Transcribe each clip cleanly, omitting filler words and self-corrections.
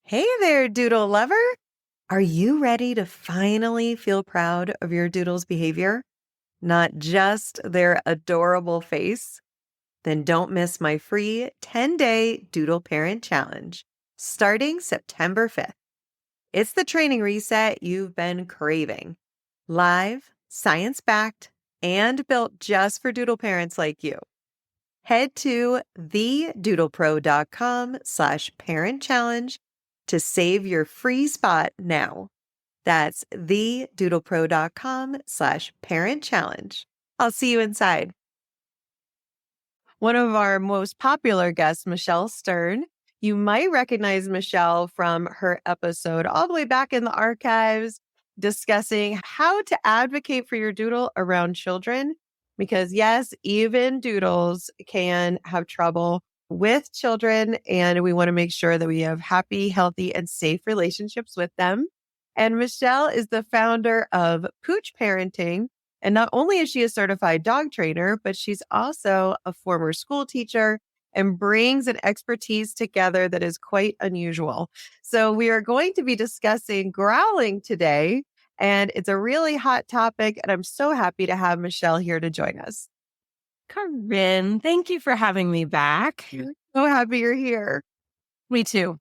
Hey there, doodle lover. Are you ready to finally feel proud of your doodle's behavior? Not just their adorable face? Then don't miss my free 10-day Doodle Parent Challenge starting September 5th. It's the training reset you've been craving. Live, science-backed, and built just for doodle parents like you. Head to thedoodlepro.com/parent challenge to save your free spot now. That's thedoodlepro.com/parent challenge. I'll see you inside. One of our most popular guests, Michelle Stern. You might recognize Michelle from her episode all the way back in the archives discussing how to advocate for your doodle around children. Because yes, even doodles can have trouble with children, and we want to make sure that we have happy, healthy, and safe relationships with them. And Michelle is the founder of Pooch Parenting. And not only is she a certified dog trainer, but she's also a former school teacher and brings an expertise together that is quite unusual. So we are going to be discussing growling today. And it's a really hot topic, and I'm so happy to have Michelle here to join us. Corinne, thank you for having me back. So happy you're here. Me too.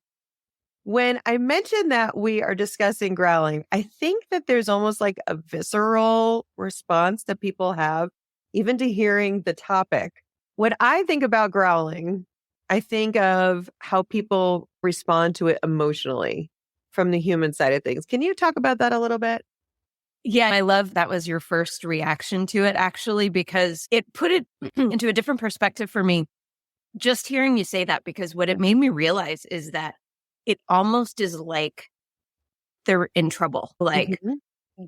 When I mentioned that we are discussing growling, I think that there's almost like a visceral response that people have, even to hearing the topic. When I think about growling, I think of how people respond to it emotionally from the human side of things. Can you talk about that a little bit? Yeah, I love that was your first reaction to it, actually, because it put it into a different perspective for me. Just hearing you say that, because what it made me realize is that it almost is like they're in trouble. Like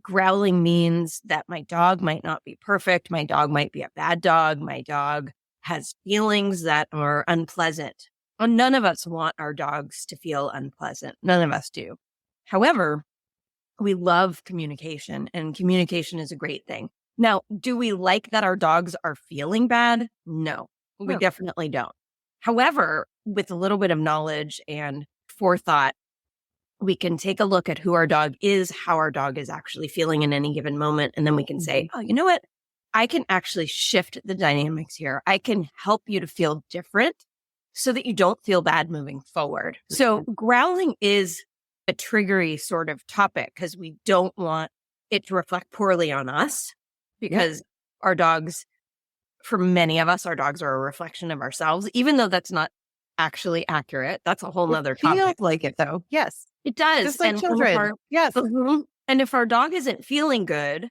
growling means that my dog might not be perfect. My dog might be a bad dog. My dog has feelings that are unpleasant. And none of us want our dogs to feel unpleasant. None of us do. However, we love communication, and communication is a great thing. Now, do we like that our dogs are feeling bad? No, we definitely don't. However, with a little bit of knowledge and forethought, we can take a look at who our dog is, how our dog is actually feeling in any given moment. And then we can say, oh, you know what? I can actually shift the dynamics here. I can help you to feel different so that you don't feel bad moving forward. So growling is a triggery sort of topic because we don't want it to reflect poorly on us, because our dogs, for many of us, our dogs are a reflection of ourselves, even though that's not actually accurate. That's a whole nother topic. Feels like it though. Yes. It does. Just like children. Yes. And if our dog isn't feeling good,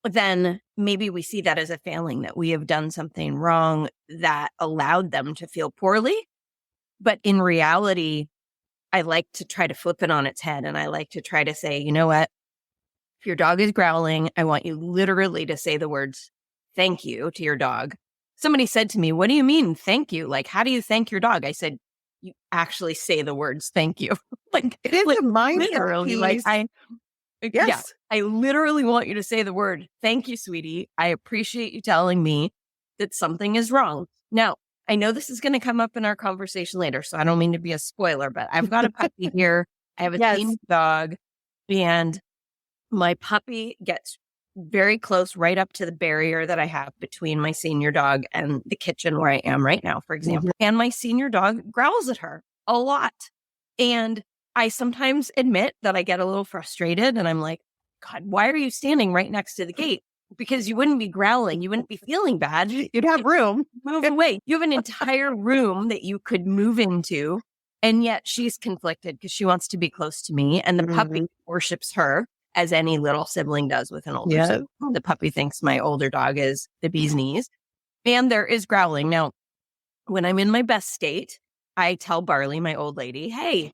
then maybe we see that as a failing, that we have done something wrong that allowed them to feel poorly. But in reality, I like to try to flip it on its head. And I like to try to say, you know what? If your dog is growling, I want you literally to say the words, thank you, to your dog. Somebody said to me, what do you mean, thank you? Like, how do you thank your dog? I said, you actually say the words, thank you. Like, it is a mindset literally, piece. like, I literally want you to say the word, thank you, sweetie. I appreciate you telling me that something is wrong. Now, I know this is going to come up in our conversation later, so I don't mean to be a spoiler, but I've got a puppy here. I have a senior dog, and my puppy gets very close right up to the barrier that I have between my senior dog and the kitchen where I am right now, for example. And my senior dog growls at her a lot. And I sometimes admit that I get a little frustrated, and I'm like, God, why are you standing right next to the gate? Because you wouldn't be growling. You wouldn't be feeling bad. You'd have room. Move away. You have an entire room that you could move into. And yet she's conflicted because she wants to be close to me. And the puppy worships her, as any little sibling does with an older sibling. The puppy thinks my older dog is the bee's knees. And there is growling. Now, when I'm in my best state, I tell Barley, my old lady, hey,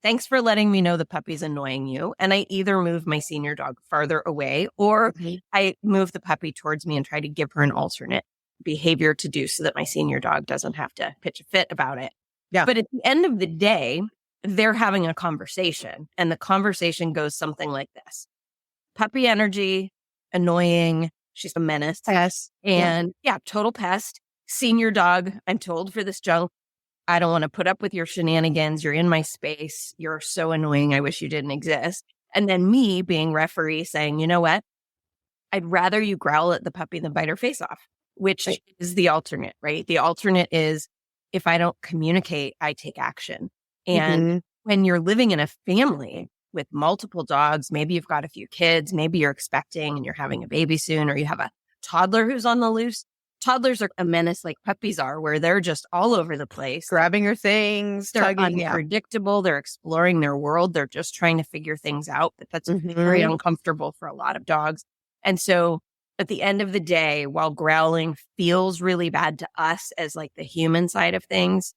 thanks for letting me know the puppy's annoying you. And I either move my senior dog farther away, or I move the puppy towards me and try to give her an alternate behavior to do so that my senior dog doesn't have to pitch a fit about it. But at the end of the day, they're having a conversation, and the conversation goes something like this. Puppy energy, annoying. She's a menace. Pest. And total pest. Senior dog, I'm told, for this joke, I don't want to put up with your shenanigans. You're in my space. You're so annoying. I wish you didn't exist. And then me being referee saying, you know what? I'd rather you growl at the puppy than bite her face off, which is the alternate, right? The alternate is if I don't communicate, I take action. And when you're living in a family with multiple dogs, maybe you've got a few kids, maybe you're expecting and you're having a baby soon, or you have a toddler who's on the loose. Toddlers are a menace like puppies are, where they're just all over the place. Grabbing your things, They're tugging. unpredictable. They're exploring their world. They're just trying to figure things out. But that's very uncomfortable for a lot of dogs. And so at the end of the day, while growling feels really bad to us as like the human side of things,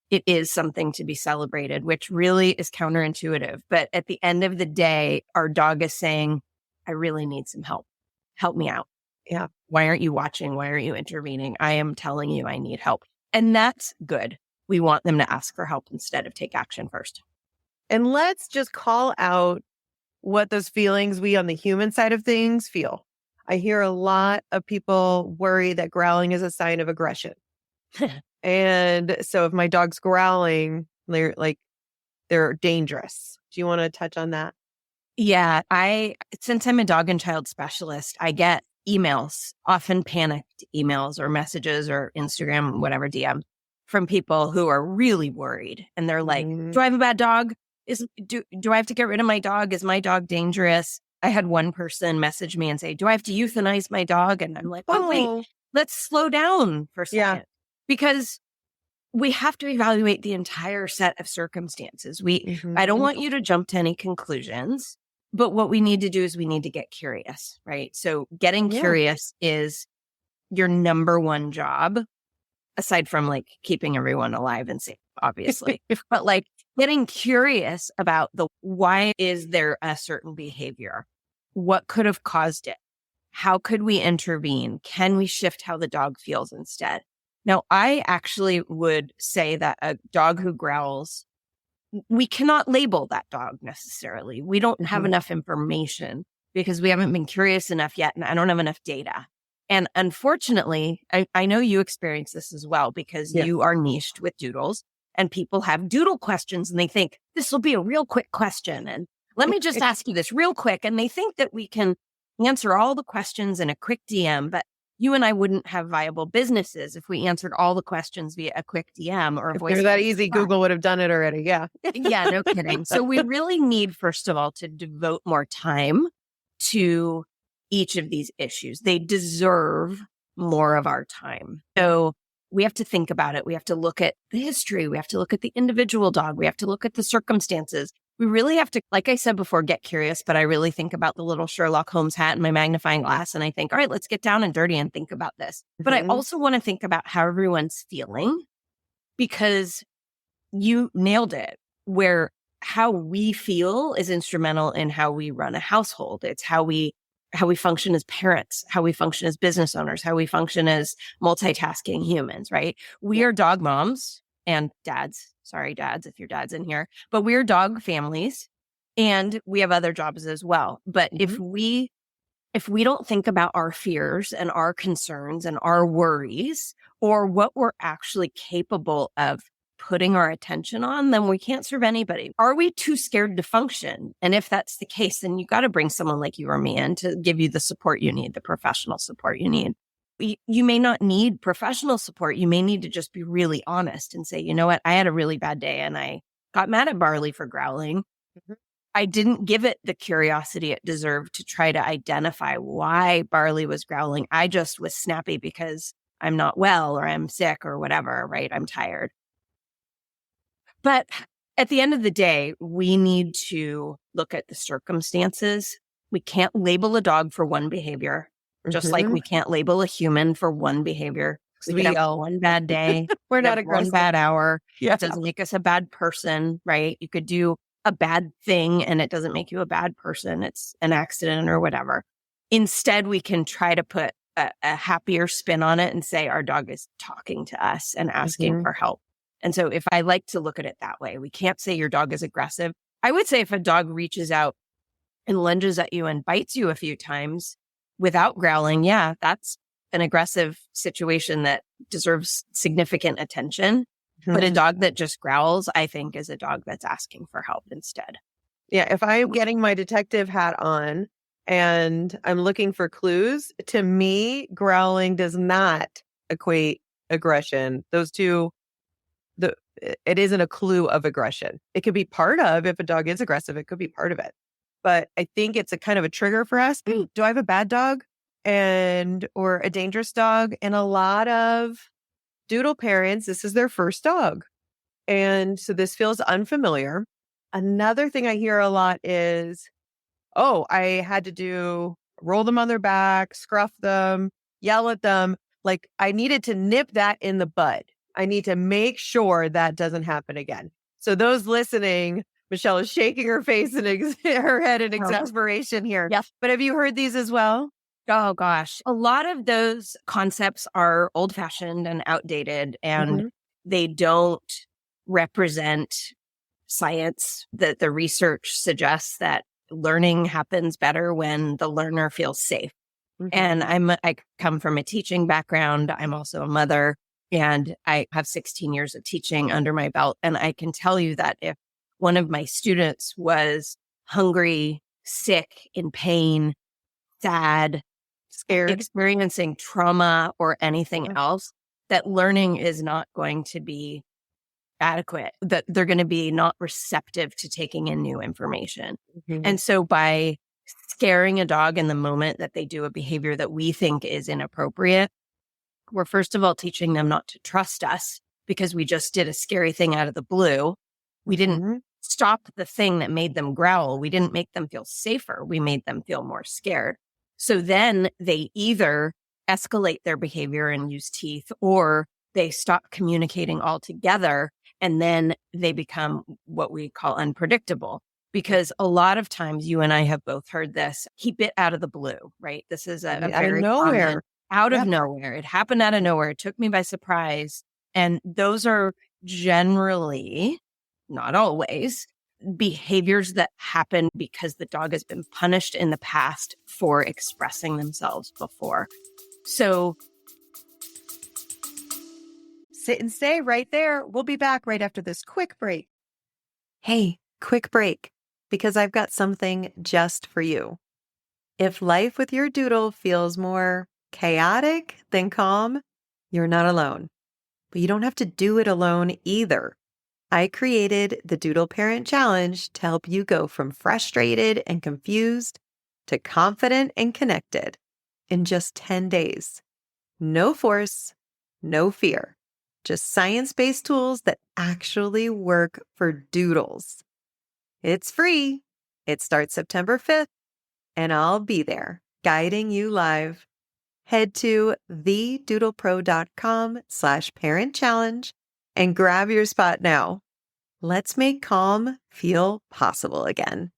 it is something to be celebrated, which really is counterintuitive. But at the end of the day, our dog is saying, I really need some help. Help me out. Yeah. Why aren't you watching? Why aren't you intervening? I am telling you I need help. And that's good. We want them to ask for help instead of take action first. And let's just call out what those feelings we on the human side of things feel. I hear a lot of people worry that growling is a sign of aggression. And so if my dog's growling, they're dangerous. Do you want to touch on that? Yeah, since I'm a dog and child specialist, I get emails, often panicked emails or messages or Instagram, whatever DM from people who are really worried. And they're like, do I have a bad dog? Do I have to get rid of my dog? Is my dog dangerous? I had one person message me and say, do I have to euthanize my dog? And I'm like, oh, wait, let's slow down for a second. Yeah. Because we have to evaluate the entire set of circumstances. I don't want you to jump to any conclusions. But what we need to do is we need to get curious, right? So getting curious is your number one job, aside from like keeping everyone alive and safe, obviously. But like getting curious about why is there a certain behavior? What could have caused it? How could we intervene? Can we shift how the dog feels instead? Now, I actually would say that a dog who growls, we cannot label that dog necessarily. We don't have enough information because we haven't been curious enough yet, and I don't have enough data. And unfortunately, I know you experience this as well because you are niched with doodles, and people have doodle questions and they think this will be a real quick question. And let me just ask you this real quick. And they think that we can answer all the questions in a quick DM, but you and I wouldn't have viable businesses if we answered all the questions via a quick DM or a voice. If they're that easy, Google would have done it already. Yeah. Yeah, no kidding. So we really need, first of all, to devote more time to each of these issues. They deserve more of our time. So we have to think about it. We have to look at the history. We have to look at the individual dog. We have to look at the circumstances. We really have to, like I said before, get curious, but I really think about the little Sherlock Holmes hat and my magnifying glass. And I think, all right, let's get down and dirty and think about this. But I also want to think about how everyone's feeling, because you nailed it, where how we feel is instrumental in how we run a household. It's how we function as parents, how we function as business owners, how we function as multitasking humans, right? We are dog moms and dads. Sorry, dads, if your dad's in here, but we're dog families and we have other jobs as well. But if we don't think about our fears and our concerns and our worries or what we're actually capable of putting our attention on, then we can't serve anybody. Are we too scared to function? And if that's the case, then you got to bring someone like you or me in to give you the support you need, the professional support you need. You may not need professional support. You may need to just be really honest and say, you know what? I had a really bad day and I got mad at Barley for growling. I didn't give it the curiosity it deserved to try to identify why Barley was growling. I just was snappy because I'm not well or I'm sick or whatever, right? I'm tired. But at the end of the day, we need to look at the circumstances. We can't label a dog for one behavior. Just like we can't label a human for one behavior. We could have one bad day. We're not aggressive. One bad hour. It doesn't make us a bad person, right? You could do a bad thing and it doesn't make you a bad person. It's an accident or whatever. Instead, we can try to put a happier spin on it and say our dog is talking to us and asking for help. And so if I like to look at it that way, we can't say your dog is aggressive. I would say if a dog reaches out and lunges at you and bites you a few times, without growling, that's an aggressive situation that deserves significant attention. But a dog that just growls, I think, is a dog that's asking for help instead. Yeah, if I'm getting my detective hat on and I'm looking for clues, to me, growling does not equate aggression. Those two, it isn't a clue of aggression. It could be part of, if a dog is aggressive, it could be part of it. But I think it's a kind of a trigger for us. Do I have a bad dog or a dangerous dog? And a lot of doodle parents, this is their first dog. And so this feels unfamiliar. Another thing I hear a lot is, oh, I had to roll them on their back, scruff them, yell at them. Like I needed to nip that in the bud. I need to make sure that doesn't happen again. So those listening, Michelle is shaking her face and her head in exasperation here. Yep. But have you heard these as well? Oh, gosh. A lot of those concepts are old-fashioned and outdated, and they don't represent science. That the research suggests that learning happens better when the learner feels safe. And I come from a teaching background. I'm also a mother, and I have 16 years of teaching under my belt. And I can tell you that if one of my students was hungry, sick, in pain, sad, scared, experiencing trauma or anything else, that learning is not going to be adequate, that they're going to be not receptive to taking in new information. And so by scaring a dog in the moment that they do a behavior that we think is inappropriate, we're first of all teaching them not to trust us because we just did a scary thing out of the blue. We didn't stop the thing that made them growl. We didn't make them feel safer. We made them feel more scared. So then they either escalate their behavior and use teeth, or they stop communicating altogether, and then they become what we call unpredictable. Because a lot of times, you and I have both heard this, he bit out of the blue, right? This is a very nowhere. Out of nowhere. It happened out of nowhere. It took me by surprise. And those are generally, not always, behaviors that happen because the dog has been punished in the past for expressing themselves before. So sit and stay right there. We'll be back right after this quick break. Hey, quick break, because I've got something just for you. If life with your doodle feels more chaotic than calm, you're not alone. But you don't have to do it alone either. I created the Doodle Parent Challenge to help you go from frustrated and confused to confident and connected in just 10 days. No force, no fear, just science-based tools that actually work for doodles. It's free. It starts September 5th, and I'll be there guiding you live. Head to thedoodlepro.com/parent challenge and grab your spot now. Let's make calm feel possible again.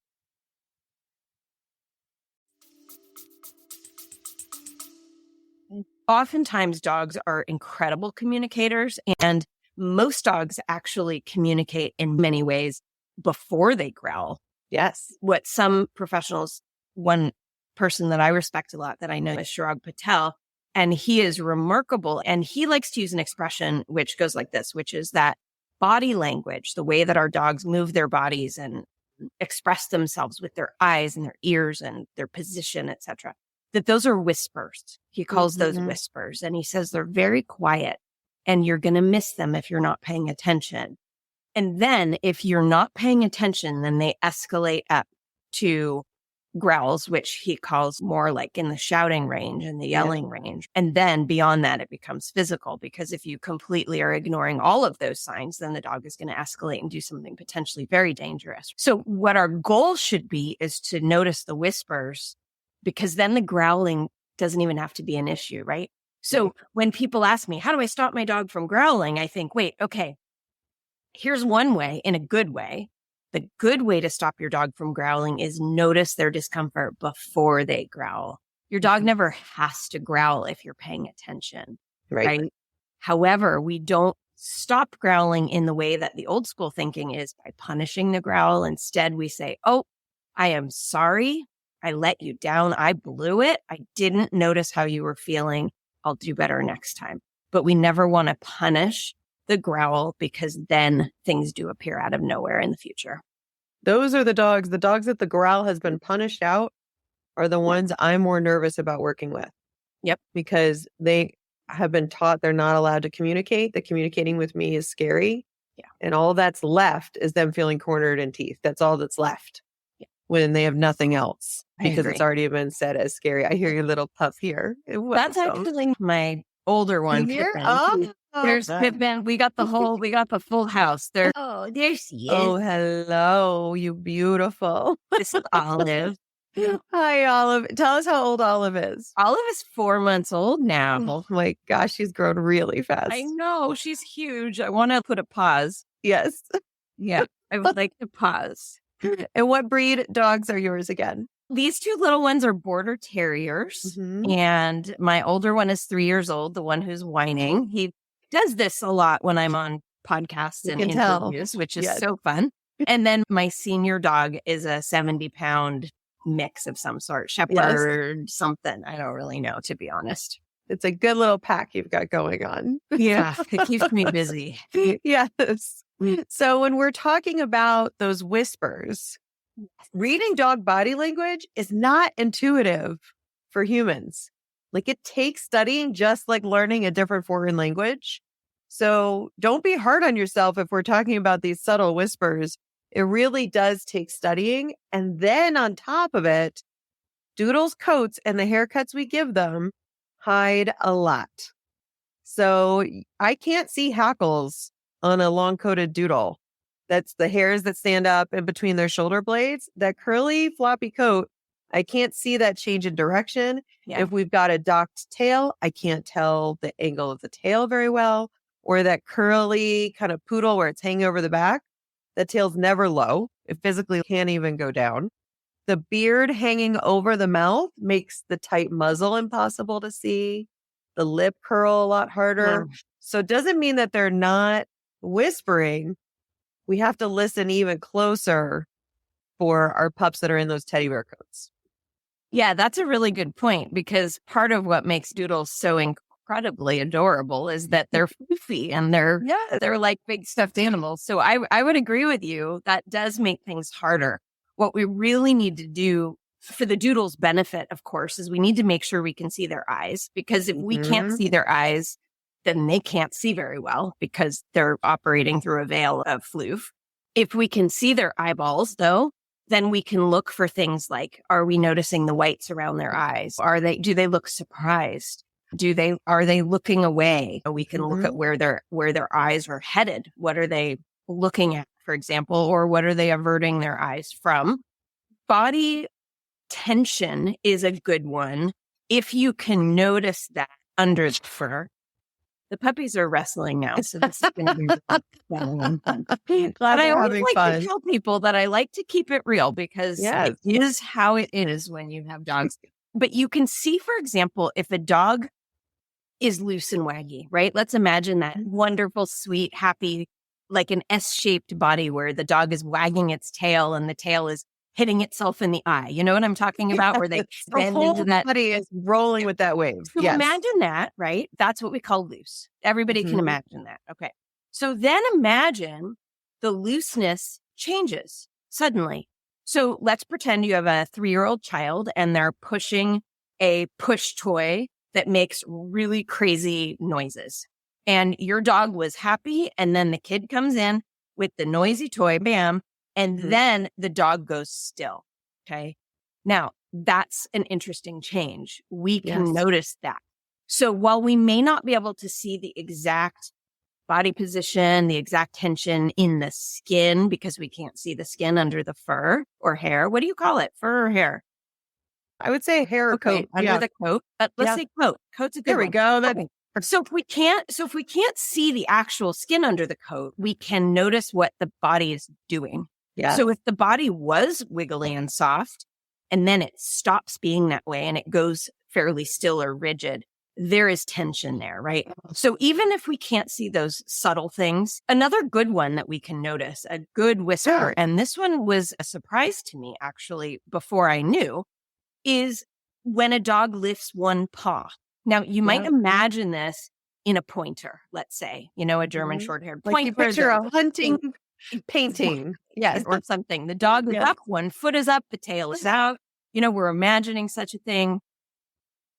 Oftentimes, dogs are incredible communicators, and most dogs actually communicate in many ways before they growl. Yes. What some professionals, one person that I respect a lot that I know is Chirag Patel, and he is remarkable. And he likes to use an expression which goes like this, which is that body language, the way that our dogs move their bodies and express themselves with their eyes and their ears and their position, etc., that those are whispers. He calls those whispers, and he says they're very quiet and you're going to miss them if you're not paying attention. And then if you're not paying attention, then they escalate up to growls, which he calls more like in the shouting range and the yelling range. And then beyond that, it becomes physical, because if you completely are ignoring all of those signs, then the dog is going to escalate and do something potentially very dangerous. So what our goal should be is to notice the whispers, because then the growling doesn't even have to be an issue, right? So when people ask me, how do I stop my dog from growling? I think, wait, okay, here's one way, in a good way. The good way to stop your dog from growling is notice their discomfort before they growl. Your dog never has to growl if you're paying attention, right? However, we don't stop growling in the way that the old school thinking is by punishing the growl. Instead, we say, oh, I am sorry. I let you down. I blew it. I didn't notice how you were feeling. I'll do better next time. But we never want to punish the growl, because then things do appear out of nowhere in the future. Those are the dogs. The dogs that the growl has been punished out are the ones I'm more nervous about working with. Yep. Because they have been taught they're not allowed to communicate. That communicating with me is scary. Yeah. And all that's left is them feeling cornered in teeth. That's all that's left. Yeah. When they have nothing else because it's already been said as scary. I hear your little puff here. That's actually my older one. Here? Pippin. There's Pippin. We got the full house. There she is. Oh, hello, you beautiful. This is Olive. Hi, Olive. Tell us how old Olive is. Olive is 4 months old now. Oh my gosh, she's grown really fast. I know. She's huge. I want to put a pause. Yes. Yeah, I would like to pause. And what breed dogs are yours again? These two little ones are border terriers. Mm-hmm. And my older one is 3 years old, the one who's whining. He does this a lot when I'm on podcasts and interviews, which is so fun. And then my senior dog is a 70-pound mix of some sort, shepherd, something. I don't really know, to be honest. It's a good little pack you've got going on. Yeah, it keeps me busy. Yes. So when we're talking about those whispers, reading dog body language is not intuitive for humans. Like, it takes studying, just like learning a different foreign language. So don't be hard on yourself if we're talking about these subtle whispers. It really does take studying. And then on top of it, Doodle's coats and the haircuts we give them hide a lot. So I can't see hackles on a long-coated Doodle. That's the hairs that stand up in between their shoulder blades. That curly, floppy coat, I can't see that change in direction. Yeah. If we've got a docked tail, I can't tell the angle of the tail very well. Or that curly kind of poodle where it's hanging over the back. The tail's never low. It physically can't even go down. The beard hanging over the mouth makes the tight muzzle impossible to see. The lip curl a lot harder. Yeah. So it doesn't mean that they're not whispering. We have to listen even closer for our pups that are in those teddy bear coats. Yeah, that's a really good point, because part of what makes Doodles so incredibly adorable is that they're foofy and they're like big stuffed animals. So I would agree with you. That does make things harder. What we really need to do for the Doodles' benefit, of course, is we need to make sure we can see their eyes, because if we can't see their eyes, then they can't see very well because they're operating through a veil of floof. If we can see their eyeballs, though, then we can look for things like, are we noticing the whites around their eyes? Do they look surprised? Are they looking away? We can look at where their eyes are headed. What are they looking at, for example, or what are they averting their eyes from? Body tension is a good one. If you can notice that under the fur. The puppies are wrestling now, so this is going to be fun. But I always like to tell people that I like to keep it real, because it is how it is when you have dogs. But you can see, for example, if a dog is loose and waggy, right? Let's imagine that wonderful, sweet, happy, like an S-shaped body where the dog is wagging its tail and the tail is hitting itself in the eye. You know what I'm talking about? Where they bend into that. Body is rolling with that wave. So imagine that, right? That's what we call loose. Everybody can imagine that. Okay. So then imagine the looseness changes suddenly. So let's pretend you have a 3-year-old child and they're pushing a push toy that makes really crazy noises. And your dog was happy, and then the kid comes in with the noisy toy, bam, and then the dog goes still. Okay. Now, that's an interesting change. We can notice that. So while we may not be able to see the exact body position, the exact tension in the skin, because we can't see the skin under the fur or hair. What do you call it? Fur or hair? I would say hair or coat. Under the coat. Let's say coat. Coat's a good one. There we go. So if we can't see the actual skin under the coat, we can notice what the body is doing. Yeah. So if the body was wiggly and soft, and then it stops being that way and it goes fairly still or rigid, there is tension there, right? So even if we can't see those subtle things, another good one that we can notice, a good whisper, and this one was a surprise to me actually before I knew, is when a dog lifts one paw. Now, you might imagine this in a pointer, let's say, a German short-haired Like you pointer. picture a hunting painting. Yes. Or something. The dog is up, one foot is up, the tail is out. We're imagining such a thing.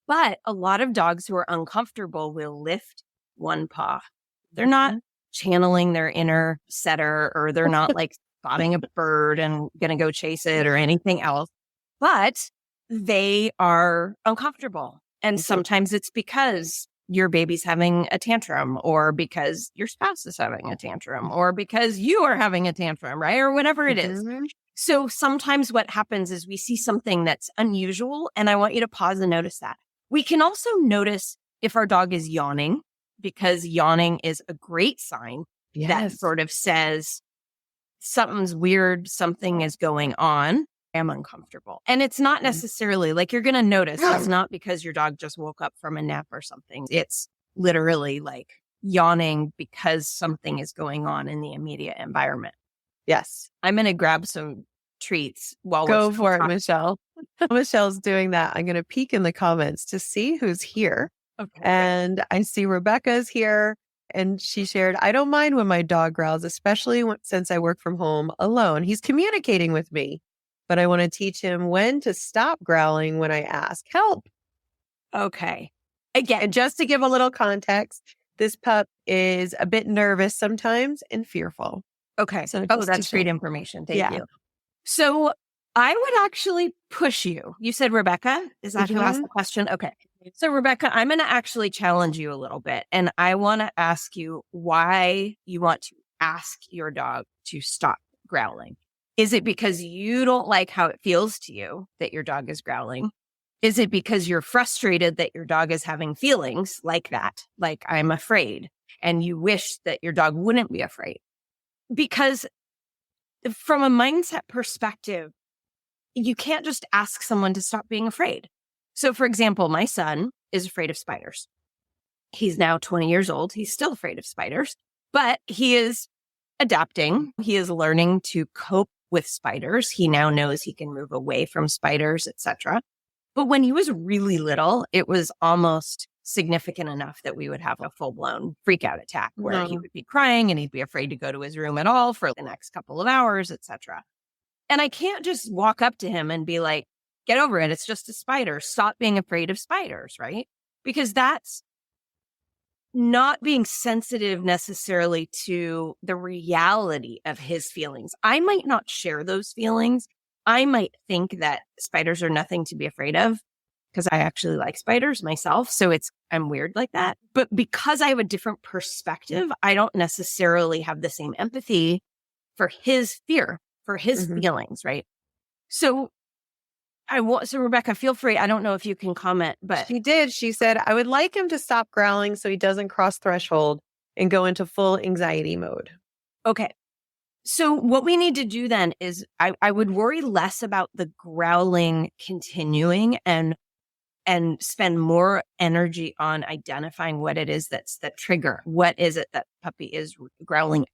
But a lot of dogs who are uncomfortable will lift one paw. They're not channeling their inner setter, or they're not like spotting a bird and going to go chase it or anything else. But they are uncomfortable. And sometimes it's because your baby's having a tantrum, or because your spouse is having a tantrum, or because you are having a tantrum, right? Or whatever it is. So sometimes what happens is we see something that's unusual, and I want you to pause and notice that. We can also notice if our dog is yawning, because yawning is a great sign that sort of says something's weird, something is going on. I'm uncomfortable. And it's not necessarily like you're going to notice. It's not because your dog just woke up from a nap or something. It's literally like yawning because something is going on in the immediate environment. Yes. I'm going to grab some treats while Go for it, Michelle. Michelle's doing that. I'm going to peek in the comments to see who's here. Okay. And I see Rebecca's here, and she shared, I don't mind when my dog growls, especially since I work from home alone. He's communicating with me, but I want to teach him when to stop growling when I ask help. Okay. Again, and just to give a little context, this pup is a bit nervous sometimes and fearful. Okay. So that's great information. Thank you. So I would actually push you. You said Rebecca? Is that who asked the question? Okay. So Rebecca, I'm going to actually challenge you a little bit. And I want to ask you why you want to ask your dog to stop growling. Is it because you don't like how it feels to you that your dog is growling? Is it because you're frustrated that your dog is having feelings like that? Like, I'm afraid, and you wish that your dog wouldn't be afraid? Because from a mindset perspective, you can't just ask someone to stop being afraid. So, for example, my son is afraid of spiders. He's now 20 years old. He's still afraid of spiders, but he is adapting. He is learning to cope with spiders. He now knows he can move away from spiders, etc. But when he was really little, it was almost significant enough that we would have a full-blown freak out attack where he would be crying and he'd be afraid to go to his room at all for the next couple of hours, etc. And I can't just walk up to him and be like, get over it. It's just a spider. Stop being afraid of spiders, right? Because that's not being sensitive necessarily to the reality of his feelings. I might not share those feelings. I might think that spiders are nothing to be afraid of because I actually like spiders myself. So I'm weird like that. But because I have a different perspective, I don't necessarily have the same empathy for his fear, for his feelings, right? So Rebecca, feel free. I don't know if you can comment, but she did. She said, I would like him to stop growling so he doesn't cross threshold and go into full anxiety mode. Okay. So what we need to do then is I would worry less about the growling continuing and spend more energy on identifying what it is that's the trigger. What is it that puppy is growling?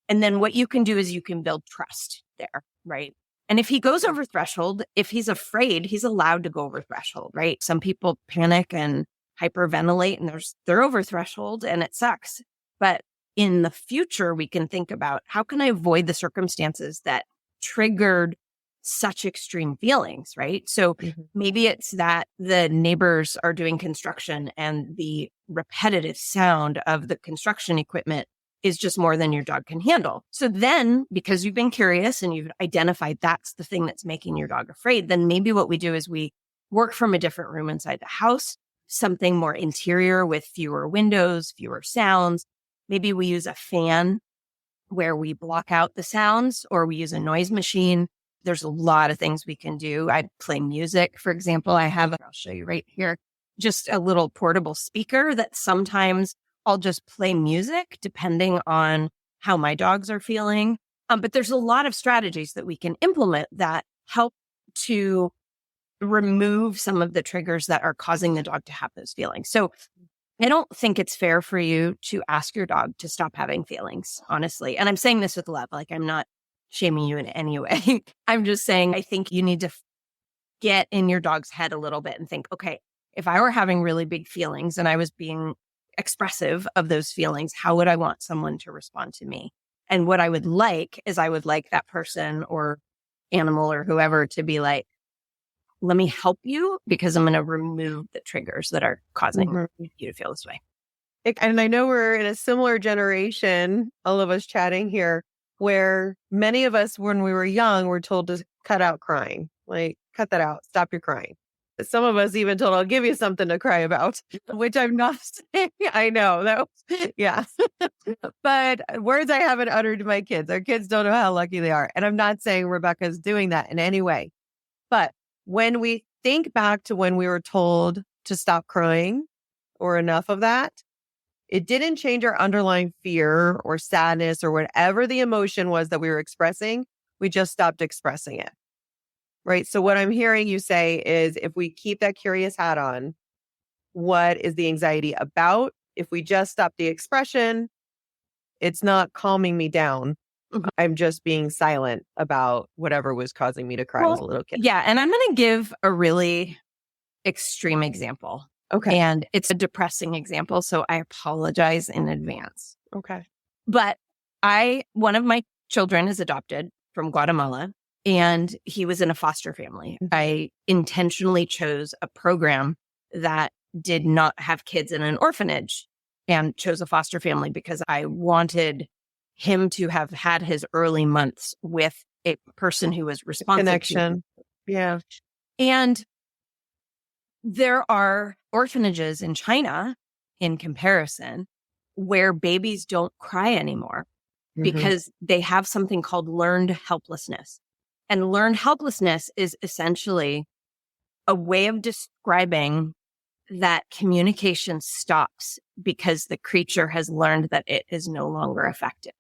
And then what you can do is you can build trust there, right? And if he goes over threshold, if he's afraid, he's allowed to go over threshold, right? Some people panic and hyperventilate and they're over threshold and it sucks. But in the future, we can think about how can I avoid the circumstances that triggered such extreme feelings, right? So maybe it's that the neighbors are doing construction and the repetitive sound of the construction equipment is just more than your dog can handle. So then, because you've been curious and you've identified that's the thing that's making your dog afraid, then maybe what we do is we work from a different room inside the house, something more interior with fewer windows, fewer sounds. Maybe we use a fan where we block out the sounds, or we use a noise machine. There's a lot of things we can do. I play music, for example. I'll show you right here, just a little portable speaker that sometimes I'll just play music depending on how my dogs are feeling. But there's a lot of strategies that we can implement that help to remove some of the triggers that are causing the dog to have those feelings. So I don't think it's fair for you to ask your dog to stop having feelings, honestly. And I'm saying this with love. Like, I'm not shaming you in any way. I'm just saying I think you need to get in your dog's head a little bit and think, okay, if I were having really big feelings and I was being expressive of those feelings, how would I want someone to respond to me? And what I would like is I would like that person or animal or whoever to be like, let me help you because I'm going to remove the triggers that are causing you to feel this way. And I know we're in a similar generation, all of us chatting here, where many of us, when we were young, were told to cut out crying. Like, cut that out. Stop your crying. Some of us even told, I'll give you something to cry about, which I'm not saying. I know that was, yeah. But words I haven't uttered to my kids. Our kids don't know how lucky they are. And I'm not saying Rebecca's doing that in any way. But when we think back to when we were told to stop crying or enough of that, it didn't change our underlying fear or sadness or whatever the emotion was that we were expressing. We just stopped expressing it. Right. So what I'm hearing you say is if we keep that curious hat on, what is the anxiety about? If we just stop the expression, it's not calming me down. I'm just being silent about whatever was causing me to cry as a little kid. Yeah. And I'm going to give a really extreme example. Okay. And it's a depressing example. So I apologize in advance. Okay. But one of my children is adopted from Guatemala. And he was in a foster family. I intentionally chose a program that did not have kids in an orphanage and chose a foster family because I wanted him to have had his early months with a person who was responsive. Connection. Yeah. And there are orphanages in China, in comparison, where babies don't cry anymore because they have something called learned helplessness. And learned helplessness is essentially a way of describing that communication stops because the creature has learned that it is no longer effective.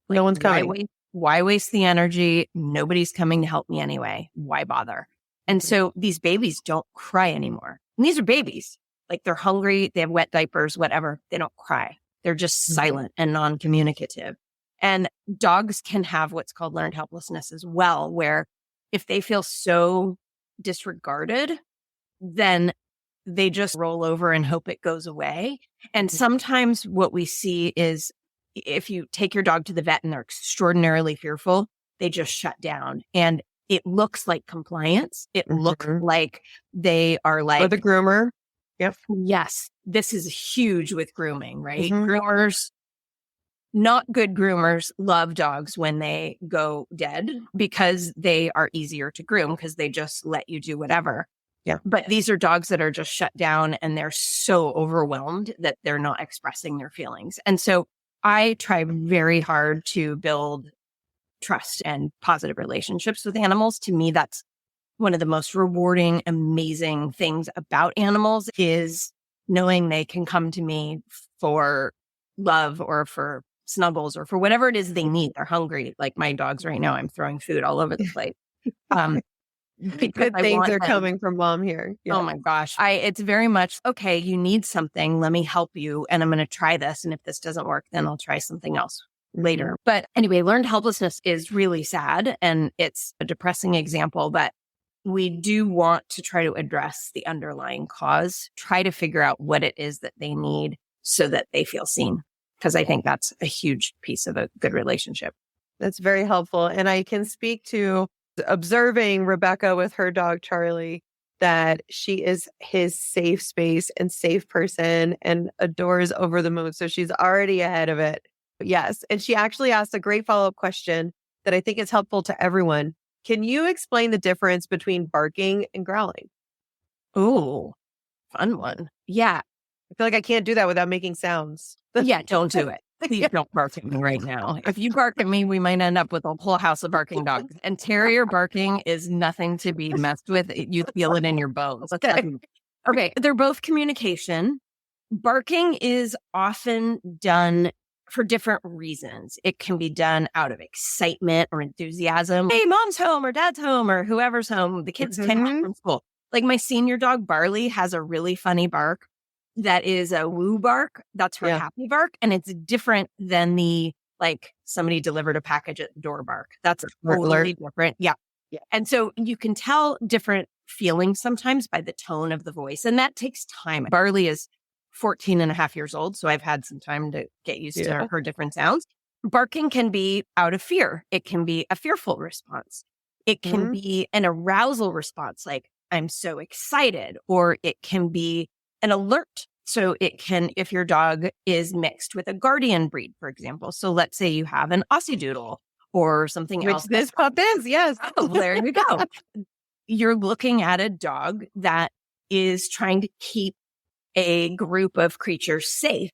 Like, no one's coming. Why waste the energy? Nobody's coming to help me anyway. Why bother? And so these babies don't cry anymore. And these are babies. Like, they're hungry, they have wet diapers, whatever. They don't cry. They're just silent and non-communicative. And dogs can have what's called learned helplessness as well, where if they feel so disregarded, then they just roll over and hope it goes away. And sometimes what we see is if you take your dog to the vet and they're extraordinarily fearful, they just shut down. And it looks like compliance. It looks like they are like... Or the groomer. Yep. Yes. This is huge with grooming, right? Groomers... Not good groomers love dogs when they go dead because they are easier to groom because they just let you do whatever. Yeah. But these are dogs that are just shut down and they're so overwhelmed that they're not expressing their feelings. And so I try very hard to build trust and positive relationships with animals. To me, that's one of the most rewarding, amazing things about animals is knowing they can come to me for love or for snuggles or for whatever it is they need. They're hungry. Like my dogs right now, I'm throwing food all over the place. Good things are coming from mom here. Yeah. Oh my gosh. It's very much, okay, you need something. Let me help you. And I'm going to try this. And if this doesn't work, then I'll try something else later. But anyway, learned helplessness is really sad. And it's a depressing example, but we do want to try to address the underlying cause, try to figure out what it is that they need so that they feel seen. Because I think that's a huge piece of a good relationship. That's very helpful. And I can speak to observing Rebecca with her dog, Charlie, that she is his safe space and safe person and adores over the moon. So she's already ahead of it. Yes. And she actually asked a great follow-up question that I think is helpful to everyone. Can you explain the difference between barking and growling? Oh, fun one. Yeah. I feel like I can't do that without making sounds. Yeah, don't do it. Please don't bark at me right now. If you bark at me, we might end up with a whole house of barking dogs. And terrier barking is nothing to be messed with. You feel it in your bones. Okay. They're both communication. Barking is often done for different reasons. It can be done out of excitement or enthusiasm. Hey, mom's home or dad's home or whoever's home. The kids came home from school. Like my senior dog, Barley, has a really funny bark that is a woo bark. That's her happy bark. And it's different than the, like, somebody delivered a package at the door bark. That's totally different. Yeah. And so you can tell different feelings sometimes by the tone of the voice. And that takes time. Barley is 14 and a half years old, so I've had some time to get used to her different sounds. Barking can be out of fear. It can be a fearful response. It can be an arousal response, like I'm so excited, or it can be an alert. So it can, if your dog is mixed with a guardian breed, for example. So let's say you have an Aussie Doodle or something else. Which this pup is, yes. Oh, there you go. You're looking at a dog that is trying to keep a group of creatures safe.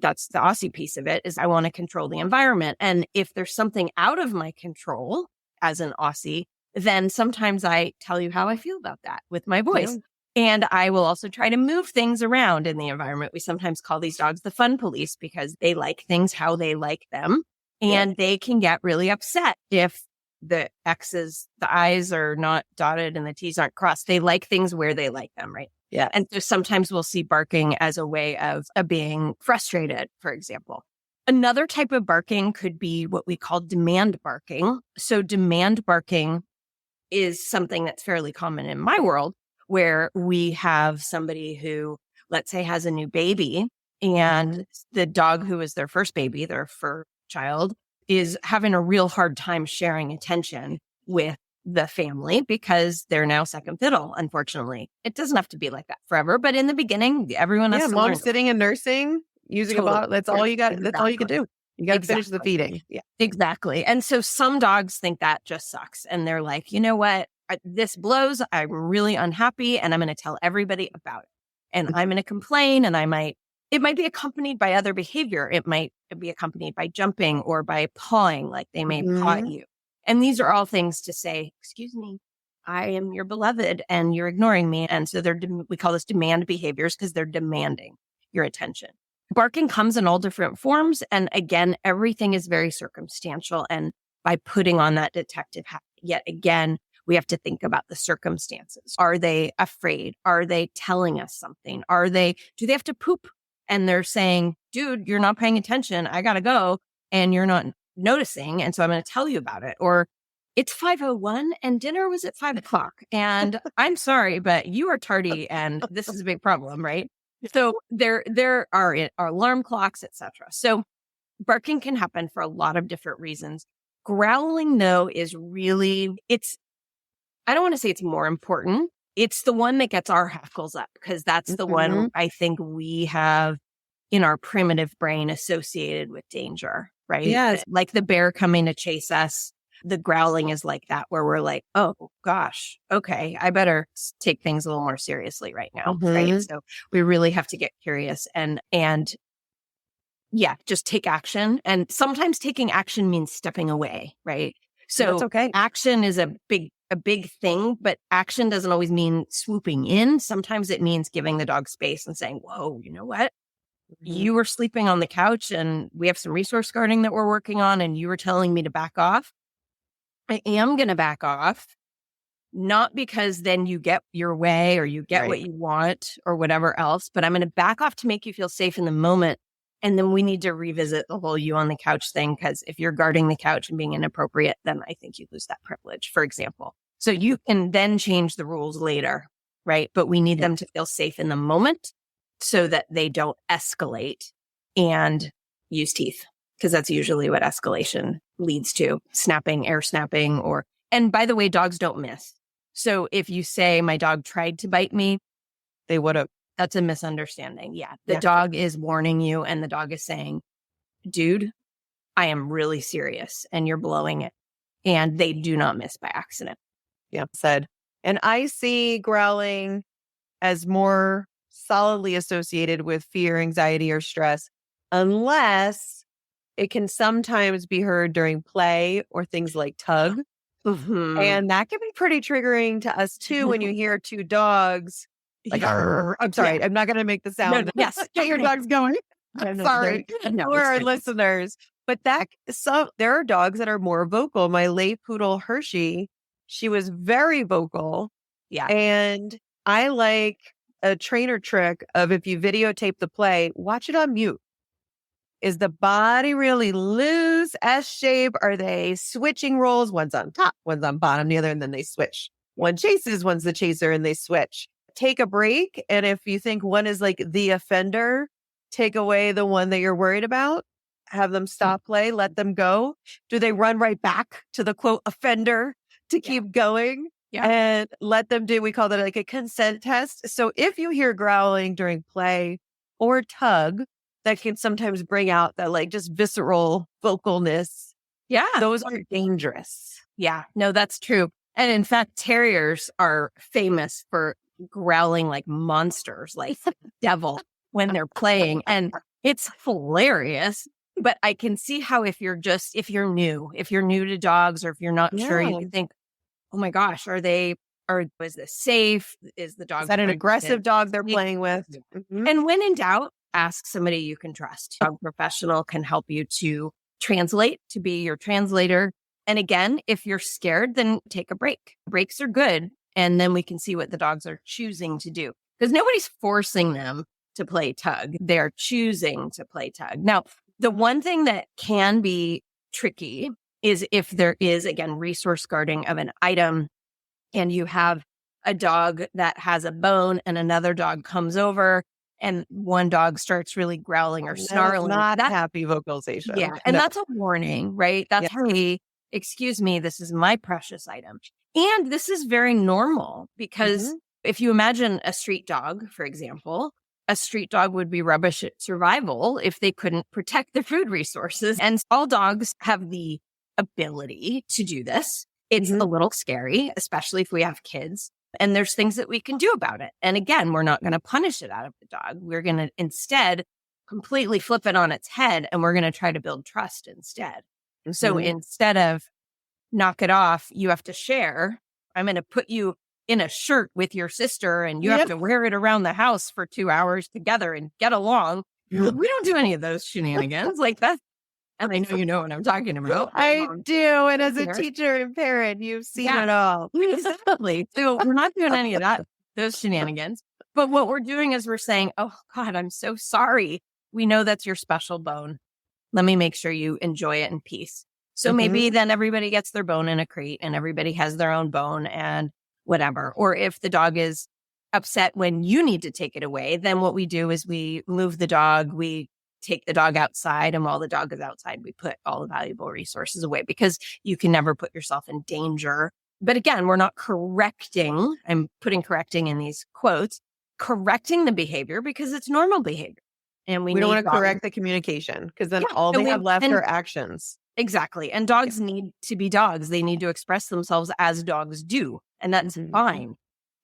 That's the Aussie piece of it, is I want to control the environment. And if there's something out of my control as an Aussie, then sometimes I tell you how I feel about that with my voice. And I will also try to move things around in the environment. We sometimes call these dogs the fun police because they like things how they like them. And they can get really upset if the X's, the I's are not dotted and the T's aren't crossed. They like things where they like them, right? Yeah. And so sometimes we'll see barking as a way of being frustrated, for example. Another type of barking could be what we call demand barking. So demand barking is something that's fairly common in my world, where we have somebody who, let's say, has a new baby, and the dog who is their first baby, their fur child, is having a real hard time sharing attention with the family because they're now second fiddle, unfortunately. It doesn't have to be like that forever, but in the beginning, everyone has to learn. Mom sitting and nursing, using a bottle. That's all you got. That's all you can do. You got to finish the feeding. Yeah, exactly. And so some dogs think that just sucks. And they're like, you know what? This blows. I'm really unhappy and I'm going to tell everybody about it. And I'm going to complain, and it might be accompanied by other behavior. It might be accompanied by jumping or by pawing, like they may paw at you. And these are all things to say, excuse me, I am your beloved and you're ignoring me. And so we call this demand behaviors because they're demanding your attention. Barking comes in all different forms. And again, everything is very circumstantial. And by putting on that detective hat, yet again, we have to think about the circumstances. Are they afraid? Are they telling us something? Do they have to poop? And they're saying, dude, you're not paying attention. I got to go. And you're not noticing. And so I'm going to tell you about it. Or it's 5:01 and dinner was at 5:00. And I'm sorry, but you are tardy and this is a big problem, right? So there are alarm clocks, etc. So barking can happen for a lot of different reasons. Growling, though, is really, I don't want to say it's more important. It's the one that gets our hackles up because that's the one I think we have in our primitive brain associated with danger, right? Yes. Like the bear coming to chase us. The growling is like that, where we're like, oh gosh, okay, I better take things a little more seriously right now, right? So we really have to get curious and just take action. And sometimes taking action means stepping away, right? So that's okay. Action is a big thing, but action doesn't always mean swooping in. Sometimes it means giving the dog space and saying, whoa, you know what? You were sleeping on the couch and we have some resource guarding that we're working on and you were telling me to back off. I am going to back off, not because then you get your way or you get what you want or whatever else, but I'm going to back off to make you feel safe in the moment. And then we need to revisit the whole you on the couch thing, because if you're guarding the couch and being inappropriate, then I think you lose that privilege, for example. So you can then change the rules later, right? But we need them to feel safe in the moment so that they don't escalate and use teeth, because that's usually what escalation leads to, air snapping, and by the way, dogs don't miss. So if you say my dog tried to bite me, they would have. That's a misunderstanding. Yeah. The dog is warning you and the dog is saying, dude, I am really serious and you're blowing it. And they do not miss by accident. Yeah, said. And I see growling as more solidly associated with fear, anxiety, or stress, unless it can sometimes be heard during play or things like tug. And that can be pretty triggering to us too when you hear two dogs like, I'm sorry, I'm not going to make the sound. No, yes. Get your dogs going. I'm sorry for our listeners. But there are dogs that are more vocal. My late poodle Hershey, she was very vocal. Yeah. And I like a trainer trick of, if you videotape the play, watch it on mute. Is the body really loose, S shape? Are they switching roles? One's on top, one's on bottom, the other, and then they switch. One chases, one's the chaser, and they switch. take a break. And if you think one is like the offender, take away the one that you're worried about, have them stop play, let them go. Do they run right back to the quote offender to keep going? Yeah. And let them do, we call that like a consent test. So if you hear growling during play or tug, that can sometimes bring out that like just visceral vocalness. Yeah. Those are dangerous. Yeah, no, that's true. And in fact, terriers are famous for growling like monsters, like devil when they're playing. And it's hilarious. But I can see how if you're new to dogs, or if you're not sure, you can think, oh my gosh, is this safe? Is the dog, is that an aggressive dog they're playing with? Mm-hmm. And when in doubt, ask somebody you can trust. A dog professional can help you to translate, to be your translator. And again, if you're scared, then take a break. Breaks are good. And then we can see what the dogs are choosing to do, because nobody's forcing them to play tug. They're choosing to play tug. Now, the one thing that can be tricky is if there is, again, resource guarding of an item, and you have a dog that has a bone and another dog comes over and one dog starts really growling or snarling. That's not happy vocalization. Yeah. And that's a warning, right? That's, hey, excuse me, this is my precious item. And this is very normal, because if you imagine a street dog, for example, a street dog would be rubbish at survival if they couldn't protect their food resources. And all dogs have the ability to do this. It's a little scary, especially if we have kids. And there's things that we can do about it. And again, we're not going to punish it out of the dog. We're going to instead completely flip it on its head, and we're going to try to build trust instead. So instead of knock it off, you have to share. I'm going to put you in a shirt with your sister, and you have to wear it around the house for 2 hours together and get along. We don't do any of those shenanigans like that. And I know you know what I'm talking about. I do. And as a teacher and parent, you've seen it all. Exactly. So we're not doing any of that, those shenanigans. But what we're doing is we're saying, oh God, I'm so sorry. We know that's your special bone. Let me make sure you enjoy it in peace. So maybe then everybody gets their bone in a crate and everybody has their own bone and whatever. Or if the dog is upset when you need to take it away, then what we do is we move the dog, we take the dog outside, and while the dog is outside, we put all the valuable resources away, because you can never put yourself in danger. But again, we're not correcting, I'm putting correcting in these quotes, correcting the behavior, because it's normal behavior. And we don't want to correct the communication, because then all they have left are actions. Exactly. And dogs need to be dogs. They need to express themselves as dogs do. And that's fine.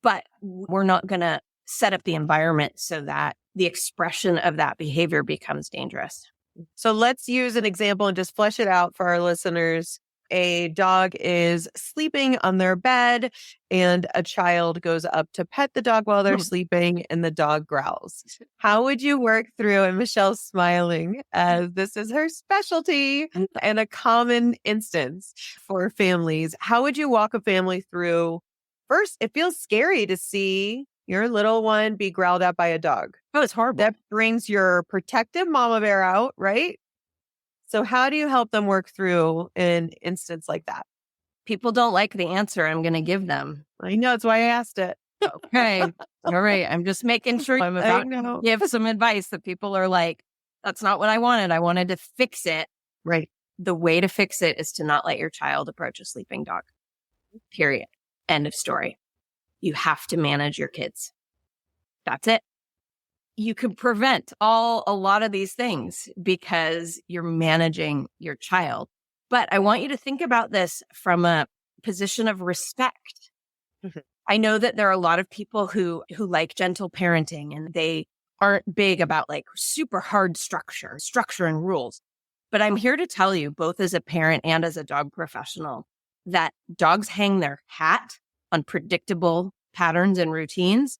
But we're not going to set up the environment so that the expression of that behavior becomes dangerous. So let's use an example and just flesh it out for our listeners. A dog is sleeping on their bed, and a child goes up to pet the dog while they're sleeping, and the dog growls. How would you work through, and Michelle's smiling as this is her specialty and a common instance for families. How would you walk a family through? First, it feels scary to see your little one be growled at by a dog. Oh, it's horrible. That brings your protective mama bear out, right? So how do you help them work through an instance like that? People don't like the answer I'm going to give them. I know. That's why I asked it. Okay. All right. I'm just making sure I'm about to give some advice that people are like, that's not what I wanted. I wanted to fix it. Right. The way to fix it is to not let your child approach a sleeping dog. Period. End of story. You have to manage your kids. That's it. You can prevent a lot of these things because you're managing your child. But I want you to think about this from a position of respect. I know that there are a lot of people who like gentle parenting, and they aren't big about like super hard structure and rules. But I'm here to tell you, both as a parent and as a dog professional, that dogs hang their hat on predictable patterns and routines,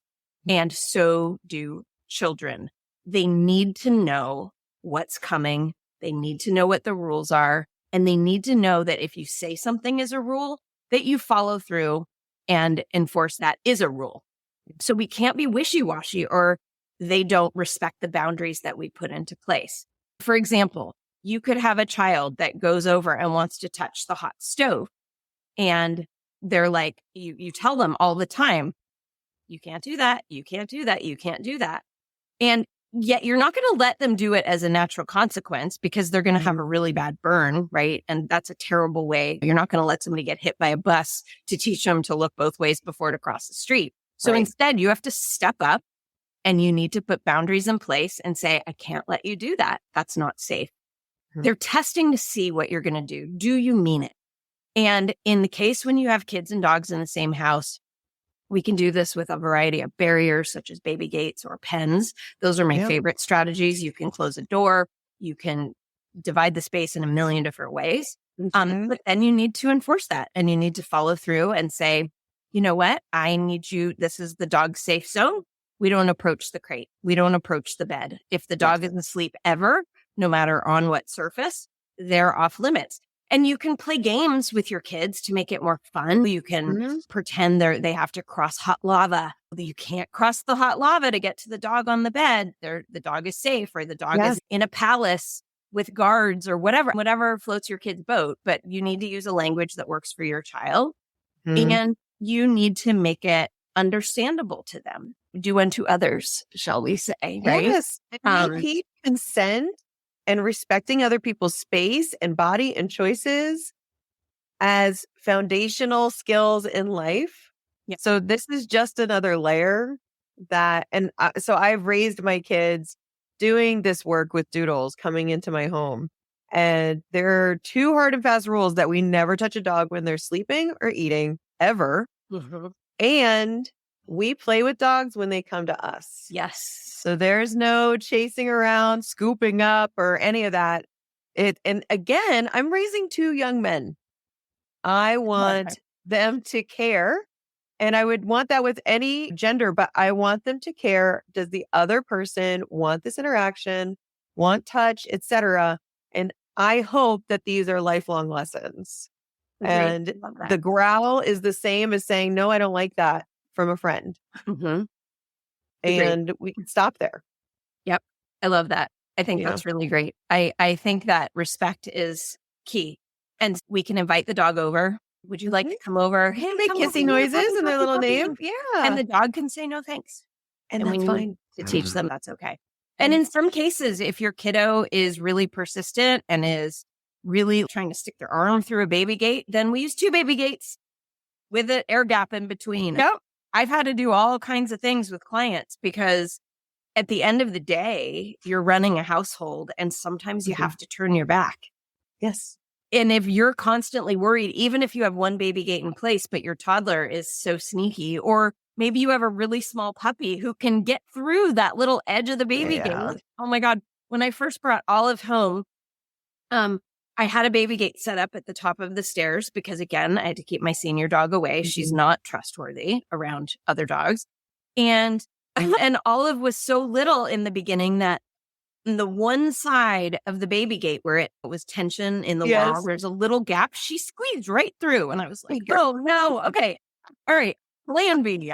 and so do children. They need to know what's coming. They need to know what the rules are. And they need to know that if you say something is a rule, that you follow through and enforce that is a rule. So we can't be wishy-washy, or they don't respect the boundaries that we put into place. For example, you could have a child that goes over and wants to touch the hot stove. And they're like, you tell them all the time, You can't do that. You can't do that. You can't do that. And yet you're not going to let them do it as a natural consequence because they're going to have a really bad burn, right? And that's a terrible way. You're not going to let somebody get hit by a bus to teach them to look both ways before to cross the street. So instead, you have to step up and you need to put boundaries in place and say, I can't let you do that. That's not safe. They're testing to see what you're going to do. Do you mean it? And in the case when you have kids and dogs in the same house, we can do this with a variety of barriers, such as baby gates or pens. Those are my favorite strategies. You can close a door. You can divide the space in a million different ways. But then you need to enforce that and you need to follow through and say, you know what? I need you. This is the dog's safe zone. We don't approach the crate. We don't approach the bed. If the dog is asleep ever, no matter on what surface, they're off limits. And you can play games with your kids to make it more fun. You can pretend they have to cross hot lava. You can't cross the hot lava to get to the dog on the bed. The dog is safe, or the dog is in a palace with guards or whatever floats your kid's boat. But you need to use a language that works for your child. And you need to make it understandable to them. Do unto others, shall we say, right? Yes. Keep consent and respecting other people's space and body and choices as foundational skills in life. So this is just another layer so I've raised my kids doing this work with Doodles coming into my home. And there are 2 hard and fast rules that we never touch a dog when they're sleeping or eating ever. And we play with dogs when they come to us. Yes. So there's no chasing around, scooping up, or any of that. And again, I'm raising 2 young men. I want them to care. And I would want that with any gender, but I want them to care. Does the other person want this interaction, want touch, etc.? And I hope that these are lifelong lessons. And the growl is the same as saying, no, I don't like that from a friend. And we can stop there. Yep. I love that. I think that's really great. I think that respect is key. And we can invite the dog over. Would you like to come over? Hey, make kissy noises and their little name. Yeah. And the dog can say no thanks. And that's fine. To teach them that's okay. And in some cases, if your kiddo is really persistent and is really trying to stick their arm through a baby gate, then we use 2 baby gates with an air gap in between. Yep. I've had to do all kinds of things with clients because at the end of the day, you're running a household and sometimes you have to turn your back. Yes. And if you're constantly worried, even if you have 1 baby gate in place, but your toddler is so sneaky, or maybe you have a really small puppy who can get through that little edge of the baby gate. Oh my God. When I first brought Olive home, I had a baby gate set up at the top of the stairs because, again, I had to keep my senior dog away. She's not trustworthy around other dogs. And Olive was so little in the beginning that the one side of the baby gate where it was tension in the wall, there's a little gap. She squeezed right through. And I was like, oh, no. Okay. All right. Plan B.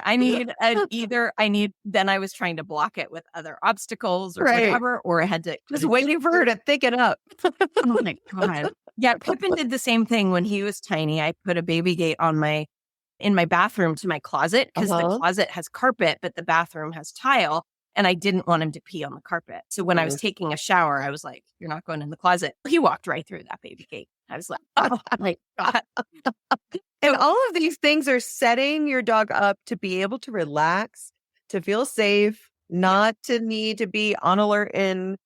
Then I was trying to block it with other obstacles or whatever, or I had to just waiting for her to thicken up. Oh my God. Yeah. Pippin did the same thing when he was tiny. I put a baby gate in my bathroom to my closet because the closet has carpet, but the bathroom has tile. And I didn't want him to pee on the carpet. So when I was taking a shower, I was like, you're not going in the closet. He walked right through that baby gate. I was like, oh my God. And all of these things are setting your dog up to be able to relax, to feel safe, not to need to be on alert and